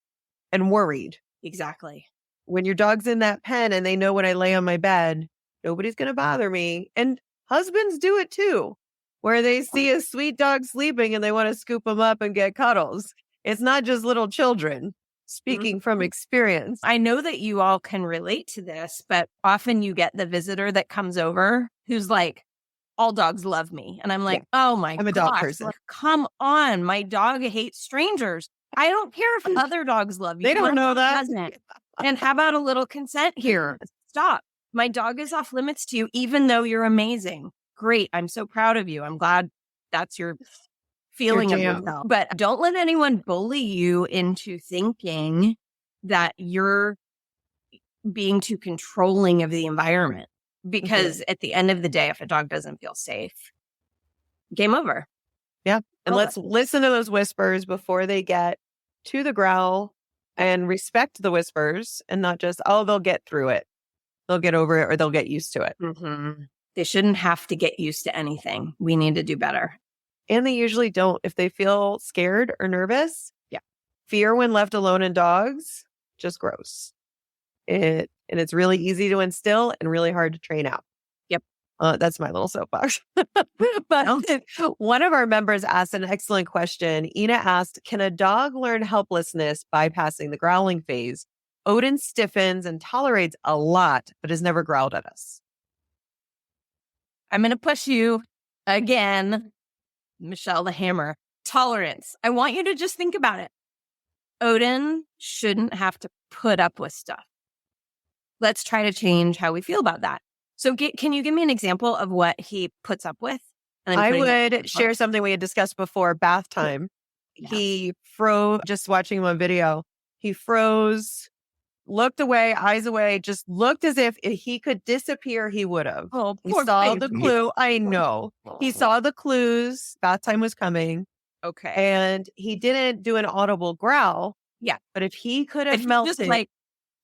worried. Exactly. When your dog's in that pen and they know when I lay on my bed, nobody's going to bother me. And husbands do it too, where they see a sweet dog sleeping and they want to scoop them up and get cuddles. It's not just little children. Speaking from experience. I know that you all can relate to this, but often you get the visitor that comes over who's like, all dogs love me. And I'm like, oh my God. I'm a dog person. Like, come on. My dog hates strangers. I don't care if other dogs love you. They don't know that. Doesn't. And how about a little consent here? Stop. My dog is off limits to you, even though you're amazing. Great. I'm so proud of you. I'm glad that's your feeling of yourself. But don't let anyone bully you into thinking that you're being too controlling of the environment. Because at the end of the day, if a dog doesn't feel safe, game over. Yeah. And Oh, let's listen to those whispers before they get to the growl and respect the whispers and not just, oh, they'll get through it. They'll get over it or they'll get used to it. Mm-hmm. They shouldn't have to get used to anything. We need to do better. And they usually don't. If they feel scared or nervous, Yeah. Fear when left alone in dogs, just gross. And it's really easy to instill and really hard to train out. Yep. That's my little soapbox. But one of our members asked an excellent question. Ina asked, can a dog learn helplessness bypassing the growling phase? Odin stiffens and tolerates a lot, but has never growled at us. I'm going to push you again, Michelle the Hammer. Tolerance. I want you to just think about it. Odin shouldn't have to put up with stuff. Let's try to change how we feel about that. So can you give me an example of what he puts up with? I would share something we had discussed before, bath time. Yeah. He froze, just watching him on video. He froze, looked away, eyes away, just looked as if he could disappear, he would have. Oh, he saw the clue. I know. He saw the clues. Bath time was coming. Okay. And he didn't do an audible growl. Yeah. But if he could have melted.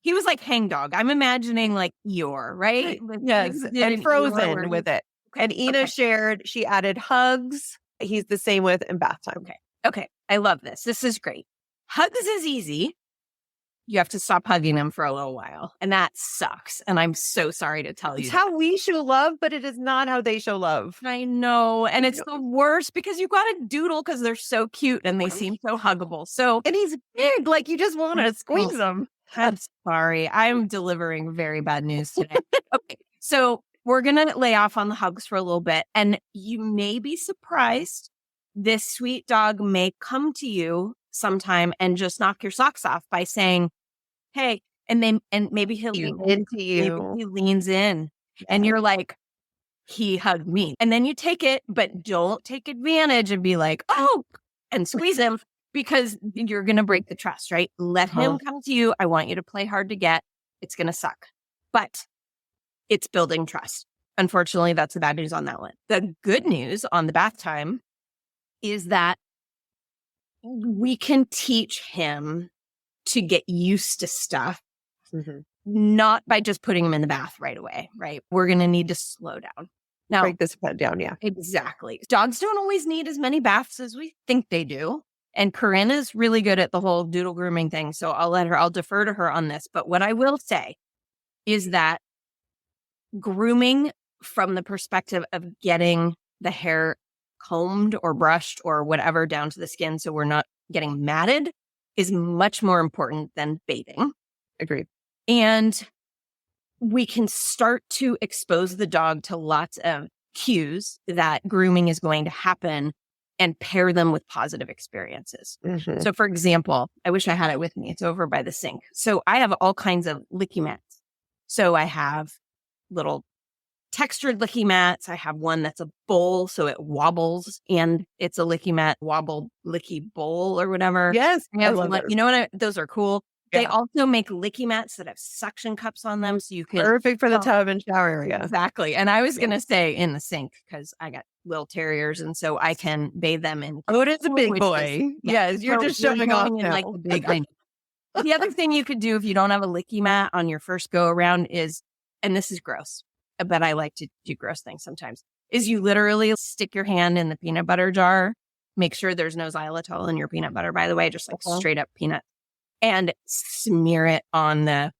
He was like hangdog. I'm imagining like Eeyore, right? Yes. And frozen with it. Okay. And Ina shared, she added hugs. He's the same with in bath time. Okay. I love this. This is great. Hugs is easy. You have to stop hugging them for a little while. And that sucks. And I'm so sorry to tell you. It's how we show love, but it is not how they show love. I know. And it's the worst because you got a doodle because they're so cute and they seem so huggable. And he's big. Like you just want to squeeze him. I'm sorry. I'm delivering very bad news today. Okay. So we're going to lay off on the hugs for a little bit. And you may be surprised. This sweet dog may come to you sometime and just knock your socks off by saying, hey, and maybe he'll lean into you. Maybe he leans in and you're like, he hugged me. And then you take it, but don't take advantage and be like, oh, and squeeze him. Because you're going to break the trust, right? Let him come to you. I want you to play hard to get. It's going to suck. But it's building trust. Unfortunately, that's the bad news on that one. The good news on the bath time is that we can teach him to get used to stuff, not by just putting him in the bath right away, right? We're going to need to slow down. Now, break this down, yeah. Exactly. Dogs don't always need as many baths as we think they do. And Corinne is really good at the whole doodle grooming thing. So I'll defer to her on this. But what I will say is that grooming from the perspective of getting the hair combed or brushed or whatever down to the skin so we're not getting matted is much more important than bathing. Agreed. And we can start to expose the dog to lots of cues that grooming is going to happen and pair them with positive experiences. So for example, I wish I had it with me. It's over by the sink. So I have all kinds of licky mats. So I have little textured licky mats. I have one that's a bowl, so it wobbles, and it's a licky mat wobble licky bowl or whatever. Yes. I love that. You know what? Those are cool. Yeah. They also make licky mats that have suction cups on them, so you can perfect for the tub and shower area. Exactly. And I was going to say in the sink because I got little terriers, and so I can bathe them in. Oh, it is a big boy. Yes, you're just showing off now. Like the big. The other thing you could do if you don't have a licky mat on your first go around is, and this is gross, but I like to do gross things sometimes, is you literally stick your hand in the peanut butter jar. Make sure there's no xylitol in your peanut butter, by the way, just like straight up peanut. And smear it on the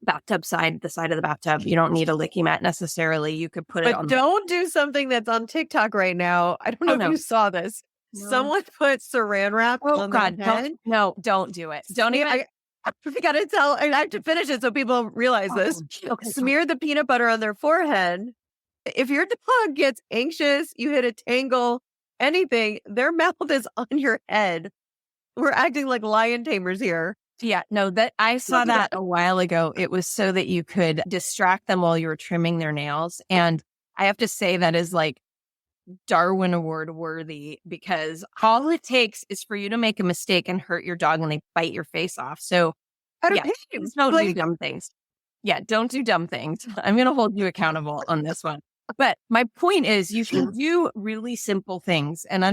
bathtub side, the side of the bathtub. You don't need a licky mat necessarily. You could put it on. But don't do something that's on TikTok right now. I don't know if you saw this. No. Someone put saran wrap on their head. Don't do it. Don't even. I gotta tell. I have to finish it so people realize this. Okay. Smear the peanut butter on their forehead. If your dog gets anxious, you hit a tangle, anything, their mouth is on your head. We're acting like lion tamers here. Yeah, no, that I saw that a while ago. It was so that you could distract them while you were trimming their nails. And I have to say that is like Darwin Award worthy, because all it takes is for you to make a mistake and hurt your dog and they bite your face off. So don't do dumb things. Yeah, don't do dumb things. I'm going to hold you accountable on this one. But my point is you can do really simple things. And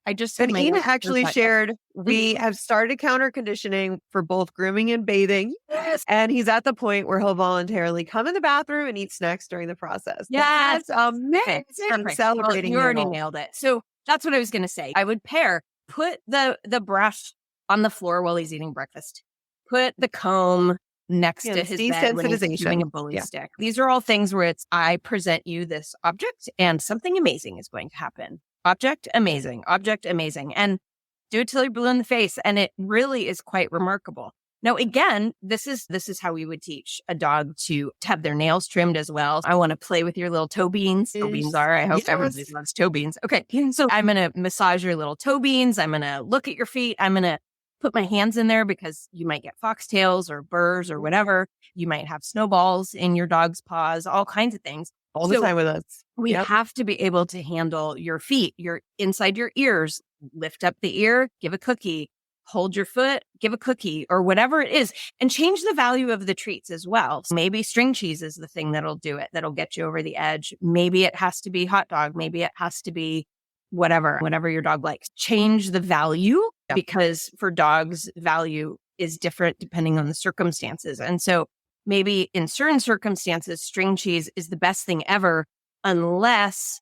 I I just had And my Ina notes actually pulled up. shared, we have started counter conditioning for both grooming and bathing. Yes. And he's at the point where he'll voluntarily come in the bathroom and eat snacks during the process. Yes. That's amazing. Okay, I'm perfect. celebrating Well, you already now. nailed it. So that's what I was going to say. I would put the brush on the floor while he's eating breakfast. Put the comb next to his bed when he's doing a bully stick. These are all things where I present you this object and something amazing is going to happen. Object amazing. And do it till you're blue in the face. And it really is quite remarkable. Now, again, this is how we would teach a dog to have their nails trimmed as well. I want to play with your little toe beans. Toe beans are. I hope everybody loves toe beans. Okay. So I'm going to massage your little toe beans. I'm going to look at your feet. I'm going to put my hands in there because you might get foxtails or burrs or whatever. You might have snowballs in your dog's paws, all kinds of things. All the time with us. We have to be able to handle your feet, your inside your ears, lift up the ear, give a cookie, hold your foot, give a cookie or whatever it is, and change the value of the treats as well. So maybe string cheese is the thing that'll do it, that'll get you over the edge. Maybe it has to be hot dog. Maybe it has to be whatever your dog likes. Change the value because for dogs, value is different depending on the circumstances. And so maybe in certain circumstances, string cheese is the best thing ever unless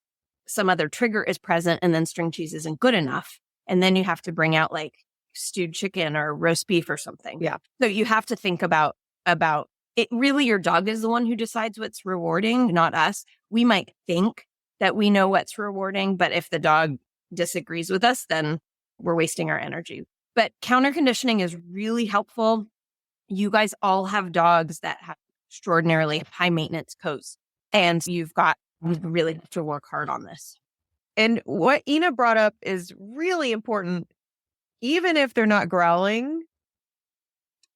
some other trigger is present and then string cheese isn't good enough. And then you have to bring out like stewed chicken or roast beef or something. Yeah. So you have to think about it. Really, your dog is the one who decides what's rewarding, not us. We might think that we know what's rewarding, but if the dog disagrees with us, then we're wasting our energy. But counter conditioning is really helpful. You guys all have dogs that have extraordinarily high maintenance coats, and you really have to work hard on this. And what Ina brought up is really important. Even if they're not growling,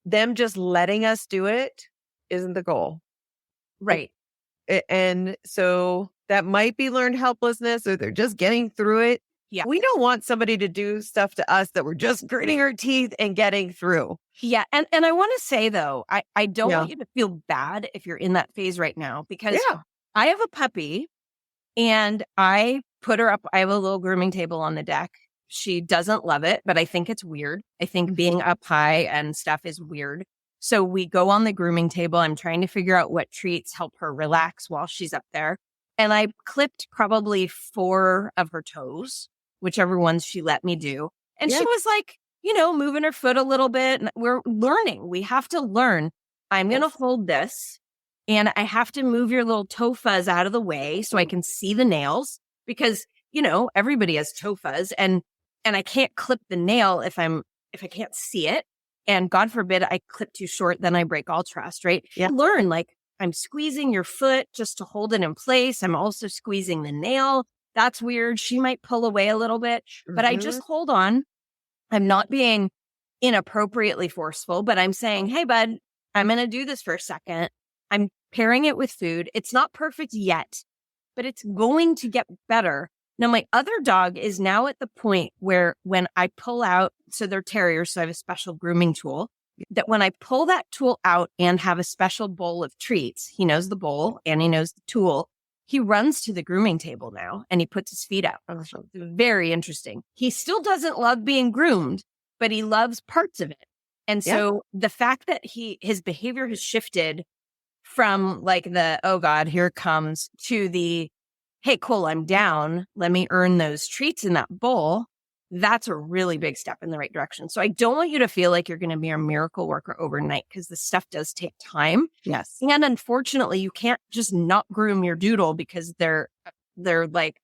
them just letting us do it isn't the goal. Right. And so that might be learned helplessness or they're just getting through it. Yeah. We don't want somebody to do stuff to us that we're just gritting our teeth and getting through. Yeah. And I want to say, though, I don't want you to feel bad if you're in that phase right now, because I have a puppy and I put her up. I have a little grooming table on the deck. She doesn't love it, but I think it's weird. I think being up high and stuff is weird. So we go on the grooming table. I'm trying to figure out what treats help her relax while she's up there. And I clipped probably 4 of her toes, whichever ones she let me do. And she was like, moving her foot a little bit. And we're learning. We have to learn. I'm going to hold this and I have to move your little toe fuzz out of the way so I can see the nails because, everybody has toe fuzz and I can't clip the nail if I can't see it. And God forbid I clip too short, then I break all trust, right? Yeah. Learn, like I'm squeezing your foot just to hold it in place. I'm also squeezing the nail. That's weird. She might pull away a little bit, but I just hold on. I'm not being inappropriately forceful, but I'm saying, hey, bud, I'm going to do this for a second. I'm pairing it with food. It's not perfect yet, but it's going to get better. Now, my other dog is now at the point where when I pull out, so they're terriers, so I have a special grooming tool, that when I pull that tool out and have a special bowl of treats, he knows the bowl and he knows the tool. He runs to the grooming table now and he puts his feet out. Very interesting. He still doesn't love being groomed, but he loves parts of it. And so the fact that his behavior has shifted from like the, oh God, here it comes, to the, hey, cool, I'm down. Let me earn those treats in that bowl. That's a really big step in the right direction. So I don't want you to feel like you're going to be a miracle worker overnight because this stuff does take time. Yes. And unfortunately, you can't just not groom your doodle because they're like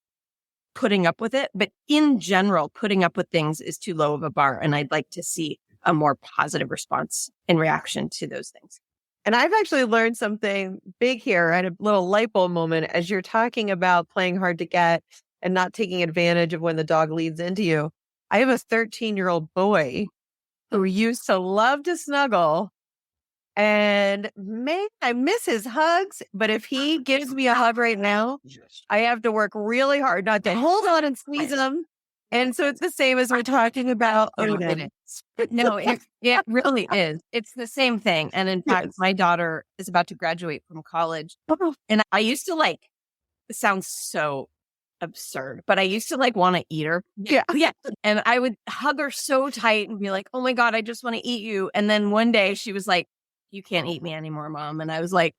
putting up with it. But in general, putting up with things is too low of a bar. And I'd like to see a more positive response in reaction to those things. And I've actually learned something big here. I had a little light bulb moment as you're talking about playing hard to get and not taking advantage of when the dog leads into you. I have a 13-year-old boy who used to love to snuggle. And man, I miss his hugs. But if he gives me a hug right now, I have to work really hard not to hold on and squeeze him. And so it's the same as we're talking about Odin. No, it really is. It's the same thing. And in fact, my daughter is about to graduate from college. And I used to it sounds so absurd. But I used to like want to eat her. Yeah. Yeah. And I would hug her so tight and be like, oh my God, I just want to eat you. And then one day she was like, you can't eat me anymore, Mom. And I was like,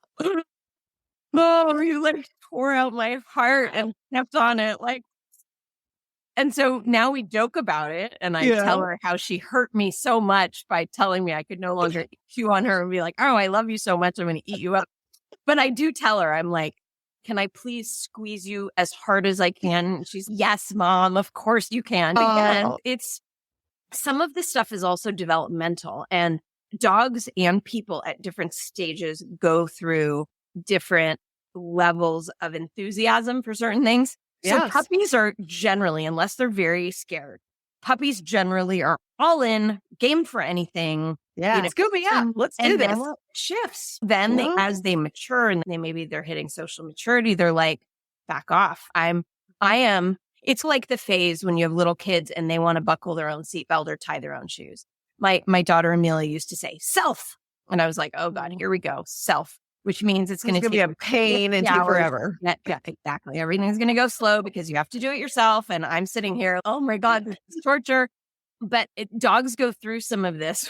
Mom, you like tore out my heart and stepped on it. Like, and so now we joke about it. And I tell her how she hurt me so much by telling me I could no longer chew on her and be like, oh, I love you so much. I'm going to eat you up. But I do tell her, I'm like, can I please squeeze you as hard as I can? And she's, yes, Mom, of course you can. And it's, some of this stuff is also developmental, and dogs and people at different stages go through different levels of enthusiasm for certain things. So puppies are generally, unless they're very scared, puppies generally are all in, game for anything. Yeah, Scooby, let's do this. Then shifts. Then as they mature and they're hitting social maturity, they're like, back off. I am. It's like the phase when you have little kids and they want to buckle their own seatbelt or tie their own shoes. My daughter Amelia used to say self, and I was like, oh God, here we go, self. Which means it's going to be a pain and take forever. Yeah, exactly. Everything's going to go slow because you have to do it yourself. And I'm sitting here, oh my God, it's torture. But dogs go through some of this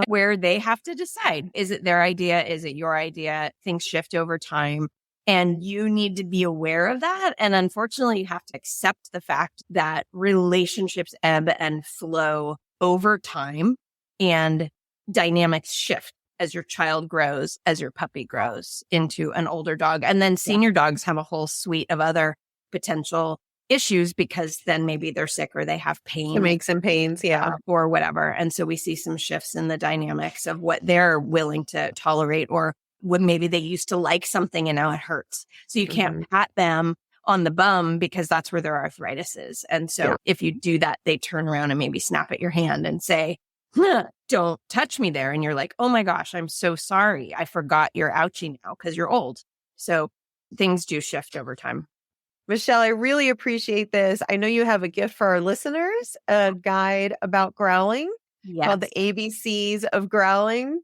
where they have to decide, is it their idea? Is it your idea? Things shift over time. And you need to be aware of that. And unfortunately, you have to accept the fact that relationships ebb and flow over time and dynamics shift as your child grows, as your puppy grows into an older dog. And then senior dogs have a whole suite of other potential issues because then maybe they're sick or they have pain. It makes some pains, or whatever. And so we see some shifts in the dynamics of what they're willing to tolerate, or when maybe they used to like something and now it hurts. So you can't pat them on the bum because that's where their arthritis is. And so if you do that, they turn around and maybe snap at your hand and say, don't touch me there. And you're like, oh my gosh, I'm so sorry. I forgot you're ouchie now because you're old. So things do shift over time. Michelle, I really appreciate this. I know you have a gift for our listeners, a guide about growling called the ABCs of Growling.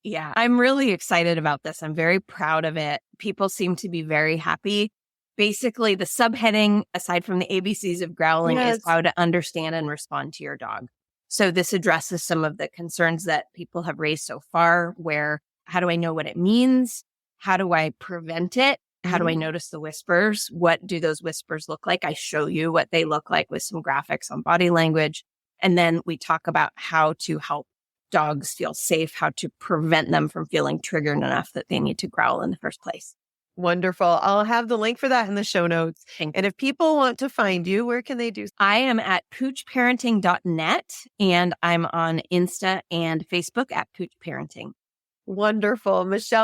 Yeah, I'm really excited about this. I'm very proud of it. People seem to be very happy. Basically, the subheading, aside from the ABCs of Growling, is how to understand and respond to your dog. So this addresses some of the concerns that people have raised so far, where how do I know what it means? How do I prevent it? How do I notice the whispers? What do those whispers look like? I show you what they look like with some graphics on body language. And then we talk about how to help dogs feel safe, how to prevent them from feeling triggered enough that they need to growl in the first place. Wonderful. I'll have the link for that in the show notes. And if people want to find you, where can they do? I am at poochparenting.net, and I'm on Insta and Facebook at Pooch Parenting. Wonderful. Michelle,